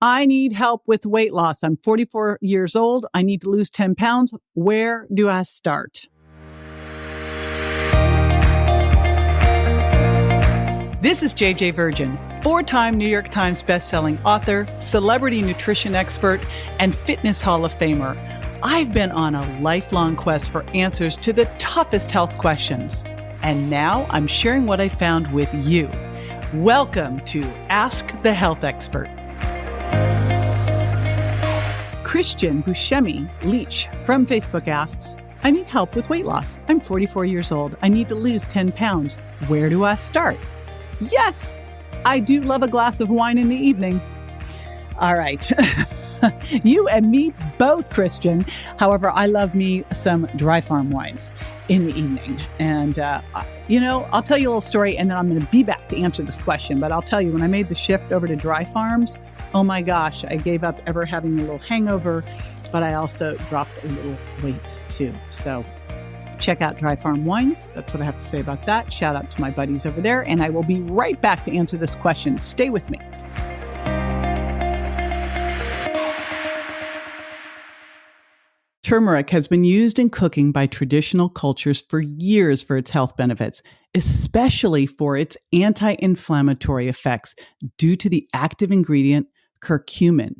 I need help with weight loss. I'm 44 years old. I need to lose 10 pounds. Where do I start? This is JJ Virgin, 4-time New York Times bestselling author, celebrity nutrition expert, and fitness Hall of Famer. I've been on a lifelong quest for answers to the toughest health questions. And now I'm sharing what I found with you. Welcome to Ask the Health Expert. Christian Buscemi Leach from Facebook asks, I need help with weight loss. I'm 44 years old. I need to lose 10 pounds. Where do I start? Yes, I do love a glass of wine in the evening. All right. You and me both, Christian. However, I love me some Dry Farm wines in the evening. And, I'll tell you a little story and then I'm going to be back to answer this question. But I'll tell you, when I made the shift over to Dry Farms, oh my gosh, I gave up ever having a little hangover, but I also dropped a little weight too. So check out Dry Farm Wines. That's what I have to say about that. Shout out to my buddies over there. And I will be right back to answer this question. Stay with me. Turmeric has been used in cooking by traditional cultures for years for its health benefits, especially for its anti-inflammatory effects due to the active ingredient curcumin.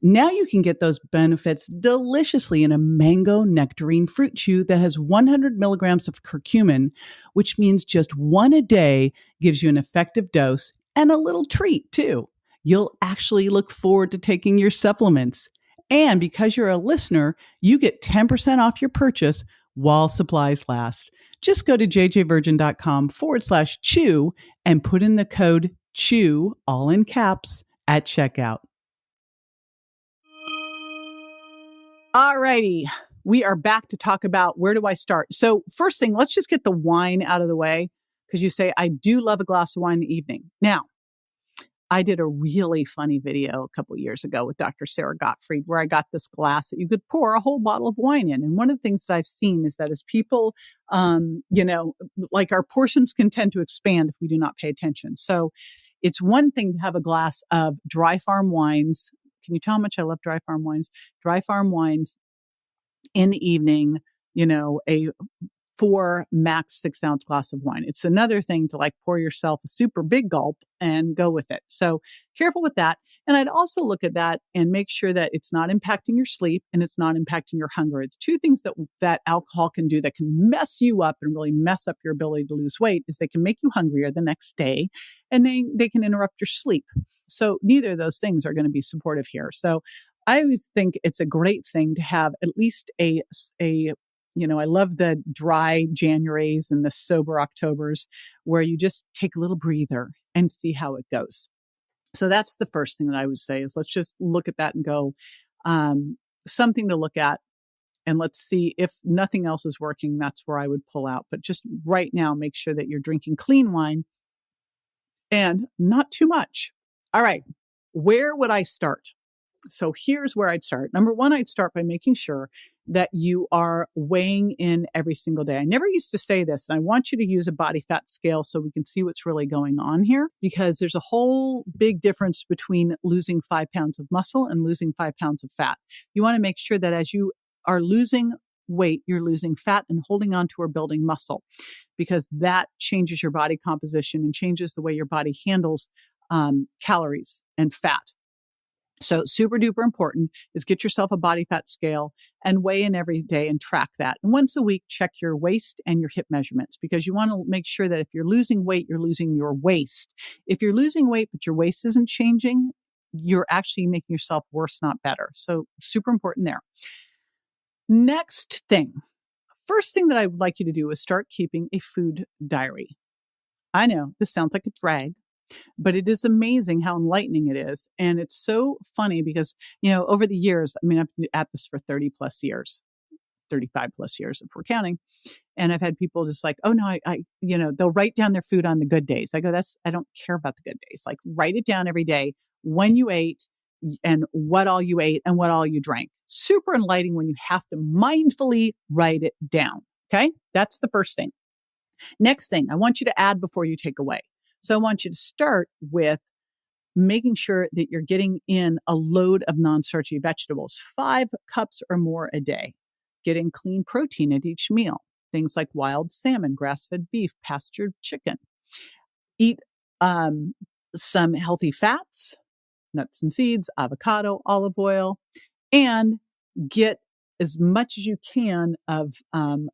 Now you can get those benefits deliciously in a mango nectarine fruit chew that has 100 milligrams of curcumin, which means just one a day gives you an effective dose and a little treat too. You'll actually look forward to taking your supplements. And because you're a listener, you get 10% off your purchase while supplies last. Just go to jjvirgin.com/chew and put in the code CHEW, all in caps, at checkout. All righty. We are back to talk about where do I start? So first thing, let's just get the wine out of the way because you say, I do love a glass of wine in the evening. Now, I did a really funny video a couple of years ago with Dr. Sarah Gottfried where I got this glass that you could pour a whole bottle of wine in. And one of the things that I've seen is that as people, like our portions can tend to expand if we do not pay attention. So it's one thing to have a glass of Dry Farm wines. Can you tell how much I love Dry Farm wines? Dry Farm wines in the evening, a 4 max 6 ounce glass of wine. It's another thing to like pour yourself a super big gulp and go with it. So careful with that. And I'd also look at that and make sure that it's not impacting your sleep and it's not impacting your hunger. It's two things that alcohol can do that can mess you up and really mess up your ability to lose weight is they can make you hungrier the next day and they can interrupt your sleep. So neither of those things are going to be supportive here. So I always think it's a great thing to have at least I love the dry Januaries and the sober Octobers where you just take a little breather and see how it goes. So that's the first thing that I would say is let's just look at that and go, something to look at. And let's see if nothing else is working. That's where I would pull out. But just right now, make sure that you're drinking clean wine and not too much. All right. Where would I start? So here's where I'd start. Number one, I'd start by making sure that you are weighing in every single day. I never used to say this, and I want you to use a body fat scale so we can see what's really going on here, because there's a whole big difference between losing 5 pounds of muscle and losing 5 pounds of fat. You want to make sure that as you are losing weight, you're losing fat and holding on to or building muscle, because that changes your body composition and changes the way your body handles calories and fat. So super duper important is get yourself a body fat scale and weigh in every day and track that. And once a week, check your waist and your hip measurements because you want to make sure that if you're losing weight, you're losing your waist. If you're losing weight, but your waist isn't changing, you're actually making yourself worse, not better. So super important there. Next thing, first thing that I would like you to do is start keeping a food diary. I know this sounds like a drag, but it is amazing how enlightening it is. And it's so funny because, over the years, I've been at this for 30 plus years, 35 plus years if we're counting. And I've had people just like, oh no, they'll write down their food on the good days. I go, I don't care about the good days. Like write it down every day when you ate and what all you ate and what all you drank. Super enlightening when you have to mindfully write it down. Okay. That's the first thing. Next thing I want you to add before you take away. So I want you to start with making sure that you're getting in a load of non-starchy vegetables, 5 cups or more a day. Getting clean protein at each meal, things like wild salmon, grass-fed beef, pastured chicken. Eat some healthy fats, nuts and seeds, avocado, olive oil, and get as much as you can of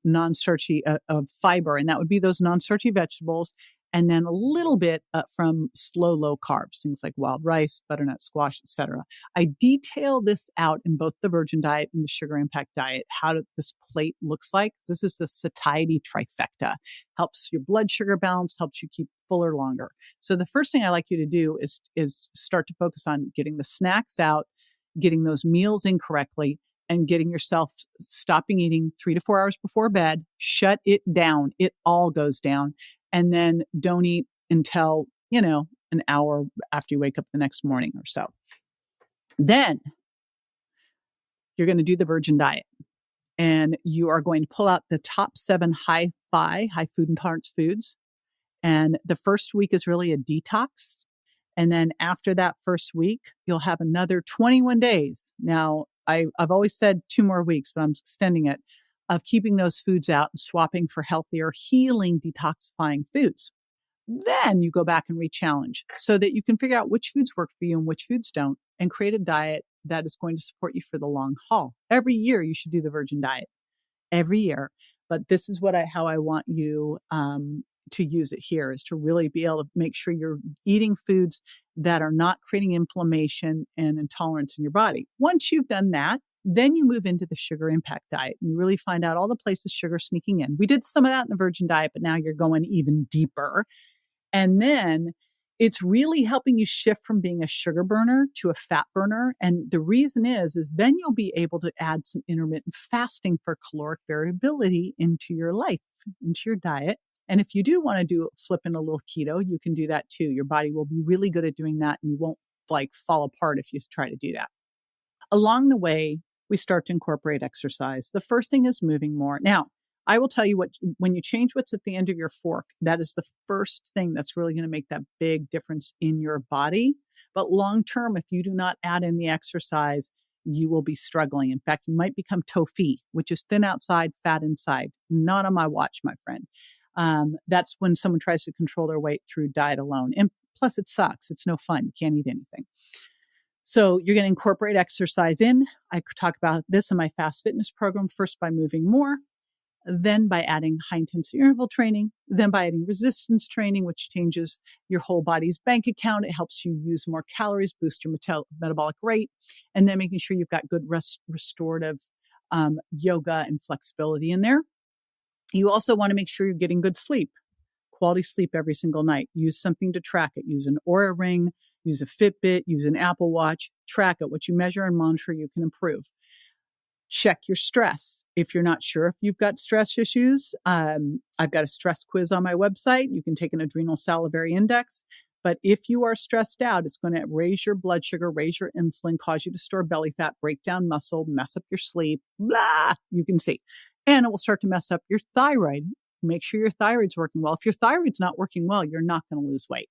non-starchy of fiber, and that would be those non-starchy vegetables, and then a little bit from low carbs, things like wild rice, butternut squash, etc. I detail this out in both the Virgin Diet and the Sugar Impact Diet, how this plate looks like. This is the satiety trifecta. Helps your blood sugar balance, helps you keep fuller longer. So the first thing I like you to do is start to focus on getting the snacks out, getting those meals in correctly, and getting yourself stopping eating 3 to 4 hours before bed. Shut it down. It all goes down. And then don't eat until, an hour after you wake up the next morning or so. Then you're going to do the Virgin Diet. And you are going to pull out the top 7 high food intolerance foods. And the first week is really a detox. And then after that first week, you'll have another 21 days. Now, I've always said 2 more weeks, but I'm extending it, of keeping those foods out and swapping for healthier, healing, detoxifying foods. Then you go back and re-challenge so that you can figure out which foods work for you and which foods don't, and create a diet that is going to support you for the long haul. Every year you should do the Virgin Diet. Every year. But this is how I want you to use it here, is to really be able to make sure you're eating foods that are not creating inflammation and intolerance in your body. Once you've done that, then you move into the Sugar Impact Diet and you really find out all the places sugar's sneaking in. We did some of that in the Virgin Diet, but now you're going even deeper. And then it's really helping you shift from being a sugar burner to a fat burner. And the reason is then you'll be able to add some intermittent fasting for caloric variability into your life, into your diet. And if you do want to flip in a little keto, you can do that too. Your body will be really good at doing that, and you won't fall apart if you try to do that. Along the way, we start to incorporate exercise. The first thing is moving more. Now, I will tell you when you change what's at the end of your fork, that is the first thing that's really going to make that big difference in your body. But long term, if you do not add in the exercise, you will be struggling. In fact, you might become TOFI, which is thin outside, fat inside. Not on my watch, my friend. That's when someone tries to control their weight through diet alone. And plus, it sucks. It's no fun. You can't eat anything. So you're going to incorporate exercise in. I could talk about this in my Fast Fitness program, first by moving more, then by adding high intensity interval training, then by adding resistance training, which changes your whole body's bank account. It helps you use more calories, boost your metabolic rate, and then making sure you've got good restorative yoga and flexibility in there. You also want to make sure you're getting good sleep, quality sleep every single night. Use something to track it. Use an Oura Ring, use a Fitbit, use an Apple Watch, track it. What you measure and monitor, you can improve. Check your stress. If you're not sure if you've got stress issues, I've got a stress quiz on my website. You can take an adrenal salivary index. But if you are stressed out, it's going to raise your blood sugar, raise your insulin, cause you to store belly fat, break down muscle, mess up your sleep, blah, you can see. And it will start to mess up your thyroid. Make sure your thyroid's working well. If your thyroid's not working well, you're not going to lose weight.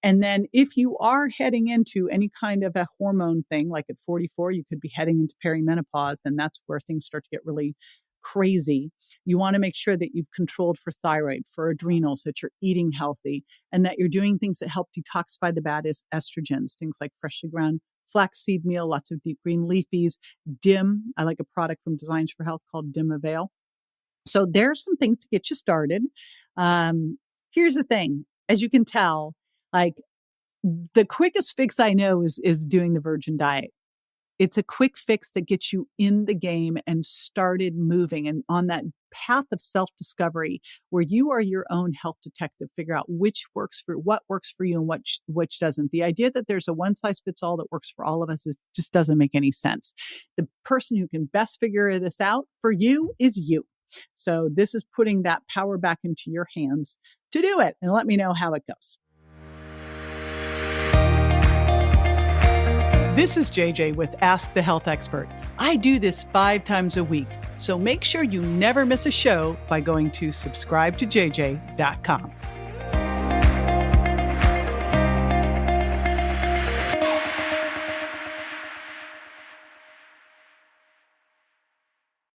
And then if you are heading into any kind of a hormone thing, like at 44, you could be heading into perimenopause, and that's where things start to get really crazy. You want to make sure that you've controlled for thyroid, for adrenals, that you're eating healthy, and that you're doing things that help detoxify the bad estrogens, things like freshly ground flaxseed meal, lots of deep green leafies, DIM. I like a product from Designs for Health called DIM Avail. So there's some things to get you started. Here's the thing. As you can tell, the quickest fix I know is doing the Virgin Diet. It's a quick fix that gets you in the game and started moving and on that path of self-discovery where you are your own health detective, figure out what works for you and which doesn't. The idea that there's a one size fits all that works for all of us just doesn't make any sense. The person who can best figure this out for you is you. So this is putting that power back into your hands to do it, and let me know how it goes. This is JJ with Ask the Health Expert. I do this 5 times a week, so make sure you never miss a show by going to subscribetojj.com.